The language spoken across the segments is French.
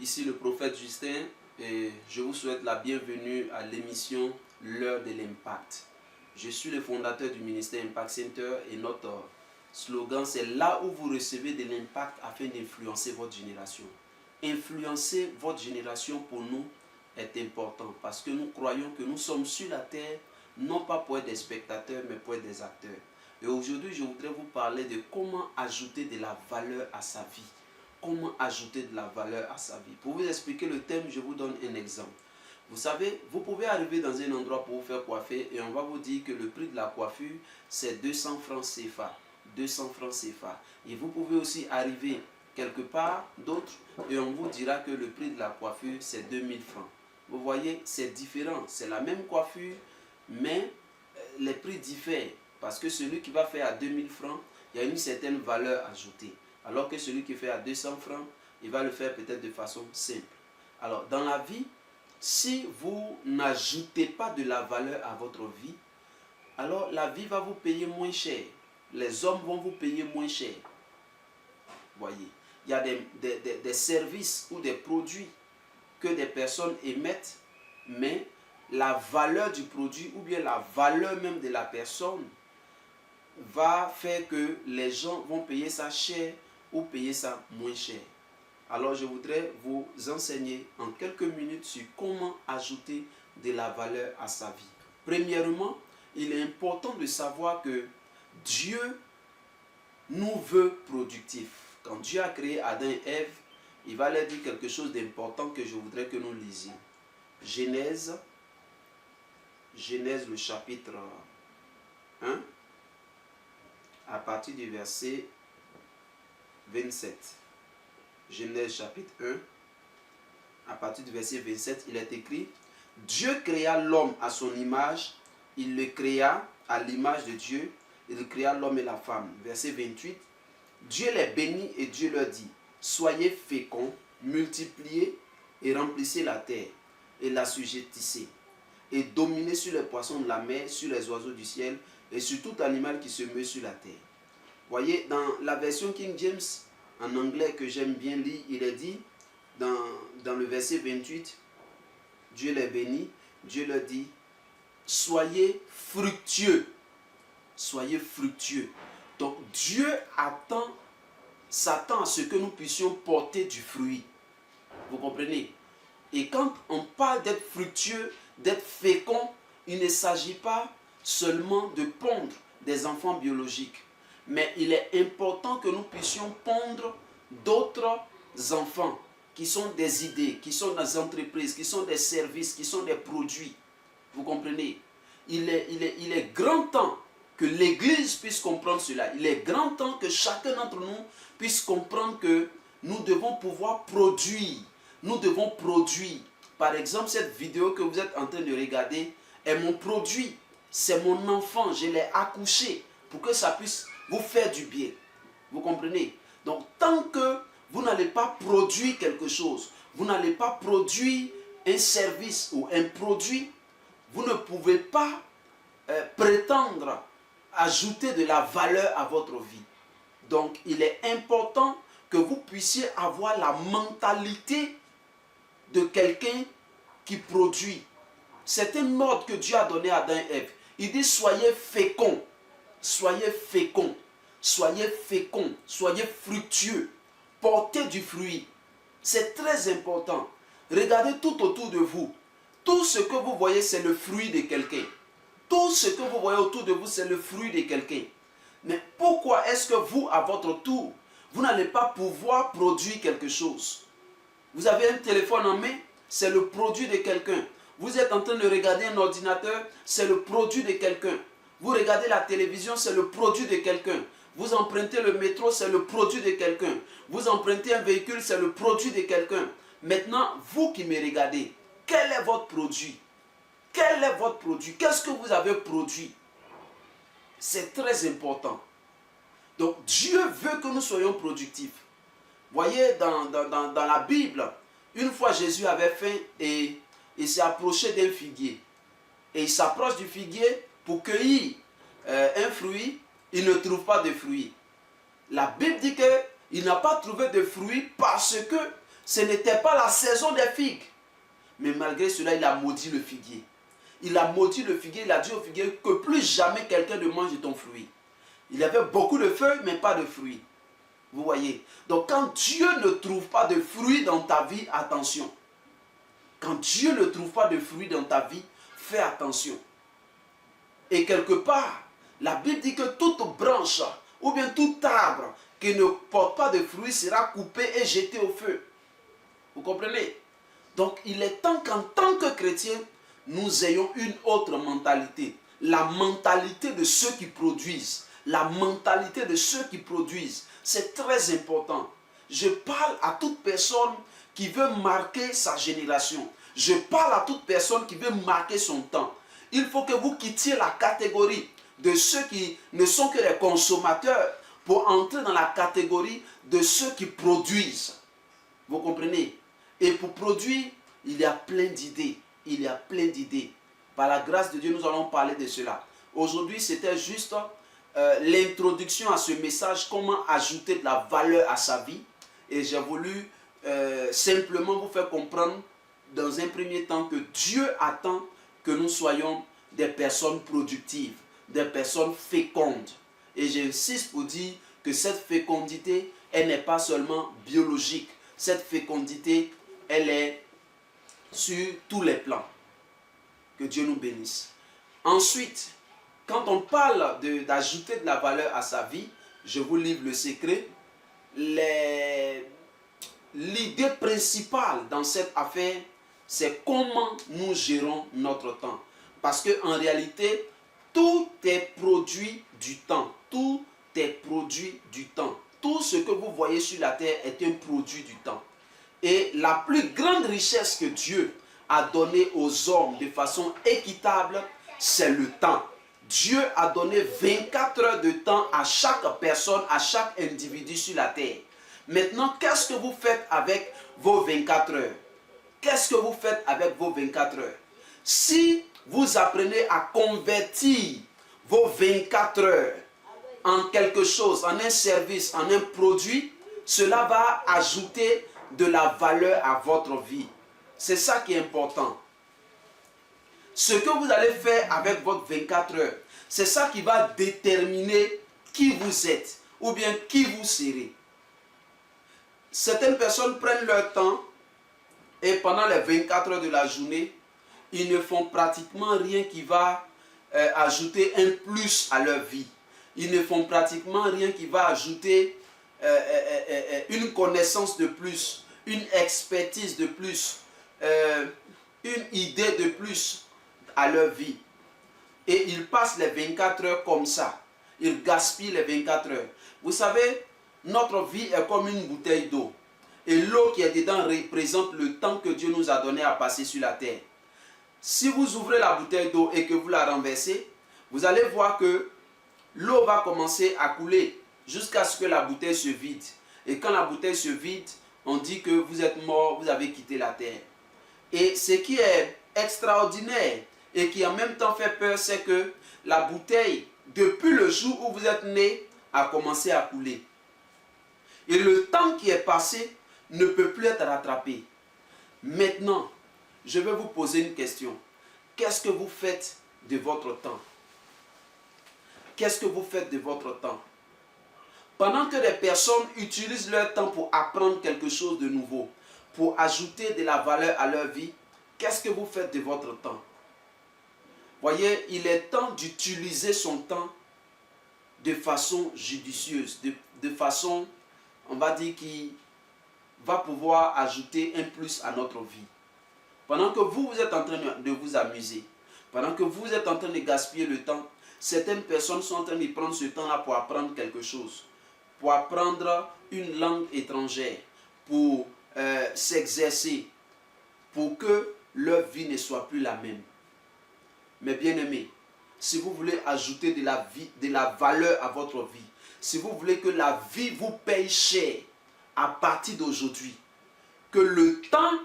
ici le prophète Justin et je vous souhaite la bienvenue à l'émission L'heure de l'impact. Je suis le fondateur du ministère Impact Center et notre slogan c'est là où vous recevez de l'impact afin d'influencer votre génération. Influencer votre génération pour nous est important parce que nous croyons que nous sommes sur la terre non pas pour être des spectateurs mais pour être des acteurs. Et aujourd'hui je voudrais vous parler de comment ajouter de la valeur à sa vie. Comment ajouter de la valeur à sa vie. Pour vous expliquer le thème, je vous donne un exemple. Vous savez, vous pouvez arriver dans un endroit pour vous faire coiffer et on va vous dire que le prix de la coiffure, c'est 200 francs CFA. 200 francs CFA. Et vous pouvez aussi arriver quelque part d'autre et on vous dira que le prix de la coiffure, c'est 2000 francs. Vous voyez, c'est différent. C'est la même coiffure, mais les prix diffèrent. Parce que celui qui va faire à 2000 francs, il y a une certaine valeur ajoutée. Alors que celui qui fait à 200 francs, il va le faire peut-être de façon simple. Alors, dans la vie, si vous n'ajoutez pas de la valeur à votre vie, alors la vie va vous payer moins cher. Les hommes vont vous payer moins cher. Voyez, il y a des services ou des produits que des personnes émettent, mais la valeur du produit ou bien la valeur même de la personne va faire que les gens vont payer ça cher ou payer ça moins cher. Alors je voudrais vous enseigner en quelques minutes sur comment ajouter de la valeur à sa vie. Premièrement, il est important de savoir que Dieu nous veut productifs. Quand Dieu a créé Adam et Ève, il va leur dire quelque chose d'important que je voudrais que nous lisions. Genèse le chapitre 1, à partir du verset 27. Genèse chapitre 1, à partir du verset 27, il est écrit: Dieu créa l'homme à son image, il le créa à l'image de Dieu, il créa l'homme et la femme. Verset 28, Dieu les bénit et Dieu leur dit: soyez féconds, multipliez et remplissez la terre et l'assujettissez, et dominez sur les poissons de la mer, sur les oiseaux du ciel et sur tout animal qui se meut sur la terre. Voyez, dans la version King James, en anglais que j'aime bien lire, il est dit, dans le verset 28, Dieu les bénit, Dieu leur dit, soyez fructueux. Soyez fructueux. Donc Dieu s'attend à ce que nous puissions porter du fruit. Vous comprenez? Et quand on parle d'être fructueux, d'être fécond, il ne s'agit pas seulement de pondre des enfants biologiques. Mais il est important que nous puissions pondre d'autres enfants qui sont des idées, qui sont des entreprises, qui sont des services, qui sont des produits. Vous comprenez? Il est grand temps que l'Église puisse comprendre cela. Il est grand temps que chacun d'entre nous puisse comprendre que nous devons pouvoir produire. Nous devons produire. Par exemple, cette vidéo que vous êtes en train de regarder est mon produit. C'est mon enfant. Je l'ai accouché pour que ça puisse vous faire du bien. Vous comprenez? Donc, tant que vous n'allez pas produire quelque chose, vous n'allez pas produire un service ou un produit, vous ne pouvez pas prétendre ajouter de la valeur à votre vie. Donc, il est important que vous puissiez avoir la mentalité de quelqu'un qui produit. C'est un ordre que Dieu a donné à Adam et Ève. Il dit, soyez féconds. Soyez féconds, soyez féconds, soyez fructueux, portez du fruit. C'est très important. Regardez tout autour de vous. Tout ce que vous voyez, c'est le fruit de quelqu'un. Tout ce que vous voyez autour de vous, c'est le fruit de quelqu'un. Mais pourquoi est-ce que vous, à votre tour, vous n'allez pas pouvoir produire quelque chose? Vous avez un téléphone en main, c'est le produit de quelqu'un. Vous êtes en train de regarder un ordinateur, c'est le produit de quelqu'un. Vous regardez la télévision, c'est le produit de quelqu'un. Vous empruntez le métro, c'est le produit de quelqu'un. Vous empruntez un véhicule, c'est le produit de quelqu'un. Maintenant, vous qui me regardez, quel est votre produit? Quel est votre produit? Qu'est-ce que vous avez produit? C'est très important. Donc, Dieu veut que nous soyons productifs. Voyez, dans la Bible, une fois Jésus avait faim et il s'est approché d'un figuier. Et il s'approche du figuier pour cueillir un fruit, il ne trouve pas de fruit. La Bible dit qu'il n'a pas trouvé de fruit parce que Ce n'était pas la saison des figues. Mais malgré cela, il a maudit le figuier. Il a maudit le figuier, il a dit au figuier que plus jamais quelqu'un ne mange de ton fruit. Il y avait beaucoup de feuilles, mais pas de fruits. Vous voyez? Donc quand Dieu ne trouve pas de fruits dans ta vie, attention. Quand Dieu ne trouve pas de fruits dans ta vie, fais attention. Et quelque part, la Bible dit que toute branche ou bien tout arbre qui ne porte pas de fruits sera coupé et jeté au feu. Vous comprenez? Donc il est temps qu'en tant que chrétiens, nous ayons une autre mentalité. La mentalité de ceux qui produisent. La mentalité de ceux qui produisent. C'est très important. Je parle à toute personne qui veut marquer sa génération. Je parle à toute personne qui veut marquer son temps. Il faut que vous quittiez la catégorie de ceux qui ne sont que des consommateurs pour entrer dans la catégorie de ceux qui produisent. Vous comprenez? Et pour produire, il y a plein d'idées. Il y a plein d'idées. Par la grâce de Dieu, nous allons parler de cela. Aujourd'hui, c'était juste l'introduction à ce message, comment ajouter de la valeur à sa vie. Et j'ai voulu simplement vous faire comprendre dans un premier temps que Dieu attend que nous soyons des personnes productives, des personnes fécondes. Et j'insiste pour dire que cette fécondité, elle n'est pas seulement biologique. Cette fécondité, elle est sur tous les plans. Que Dieu nous bénisse. Ensuite, quand on parle d'ajouter de la valeur à sa vie, je vous livre le secret. L'idée principale dans cette affaire, c'est comment nous gérons notre temps. Parce qu'en réalité, tout est produit du temps. Tout est produit du temps. Tout ce que vous voyez sur la terre est un produit du temps. Et la plus grande richesse que Dieu a donnée aux hommes de façon équitable, c'est le temps. Dieu a donné 24 heures de temps à chaque personne, à chaque individu sur la terre. Maintenant, qu'est-ce que vous faites avec vos 24 heures? Qu'est-ce que vous faites avec vos 24 heures? Si vous apprenez à convertir vos 24 heures en quelque chose, en un service, en un produit, cela va ajouter de la valeur à votre vie. C'est ça qui est important. Ce que vous allez faire avec votre 24 heures, c'est ça qui va déterminer qui vous êtes ou bien qui vous serez. Certaines personnes prennent leur temps et pendant les 24 heures de la journée, ils ne font pratiquement rien qui va ajouter un plus à leur vie. Ils ne font pratiquement rien qui va ajouter une connaissance de plus, une expertise de plus, une idée de plus à leur vie. Et ils passent les 24 heures comme ça. Ils gaspillent les 24 heures. Vous savez, notre vie est comme une bouteille d'eau. Et l'eau qui est dedans représente le temps que Dieu nous a donné à passer sur la terre. Si vous ouvrez la bouteille d'eau et que vous la renversez, vous allez voir que l'eau va commencer à couler jusqu'à ce que la bouteille se vide. Et quand la bouteille se vide, on dit que vous êtes mort, vous avez quitté la terre. Et ce qui est extraordinaire et qui en même temps fait peur, c'est que la bouteille, depuis le jour où vous êtes né, a commencé à couler. Et le temps qui est passé ne peut plus être rattrapé. Maintenant, je vais vous poser une question. Qu'est-ce que vous faites de votre temps? Qu'est-ce que vous faites de votre temps? Pendant que des personnes utilisent leur temps pour apprendre quelque chose de nouveau, pour ajouter de la valeur à leur vie, qu'est-ce que vous faites de votre temps? Voyez, il est temps d'utiliser son temps de façon judicieuse, de façon, on va dire, qui va pouvoir ajouter un plus à notre vie. Pendant que vous êtes en train de vous amuser, pendant que vous êtes en train de gaspiller le temps, certaines personnes sont en train de prendre ce temps-là pour apprendre quelque chose, pour apprendre une langue étrangère, pour s'exercer, pour que leur vie ne soit plus la même. Mais bien aimés, si vous voulez ajouter de la valeur à votre vie, si vous voulez que la vie vous paye cher à partir d'aujourd'hui, que le temps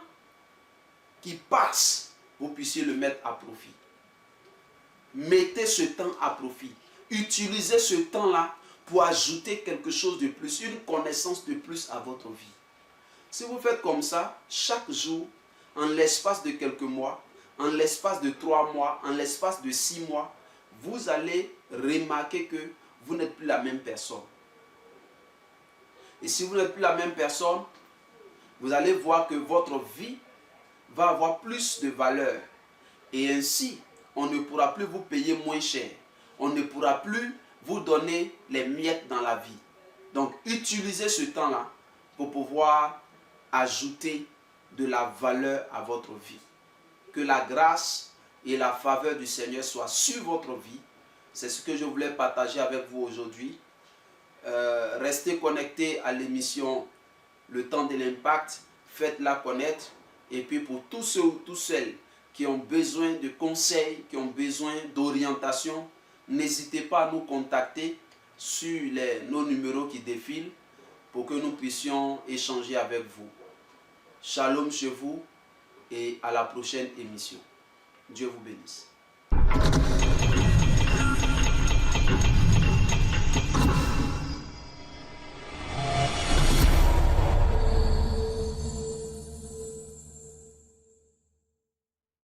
qui passe, vous puissiez le mettre à profit. Mettez ce temps à profit. Utilisez ce temps-là pour ajouter quelque chose de plus, une connaissance de plus à votre vie. Si vous faites comme ça, chaque jour, en l'espace de quelques mois, en l'espace de 3 mois, en l'espace de 6 mois, vous allez remarquer que vous n'êtes plus la même personne. Et si vous n'êtes plus la même personne, vous allez voir que votre vie va avoir plus de valeur. Et ainsi, on ne pourra plus vous payer moins cher. On ne pourra plus vous donner les miettes dans la vie. Donc, utilisez ce temps-là pour pouvoir ajouter de la valeur à votre vie. Que la grâce et la faveur du Seigneur soient sur votre vie. C'est ce que je voulais partager avec vous aujourd'hui. Restez connectés à l'émission Le Temps de l'Impact. Faites-la connaître. Et puis pour tous ceux ou toutes celles qui ont besoin de conseils, qui ont besoin d'orientation, n'hésitez pas à nous contacter sur nos numéros qui défilent pour que nous puissions échanger avec vous. Shalom chez vous et à la prochaine émission. Dieu vous bénisse.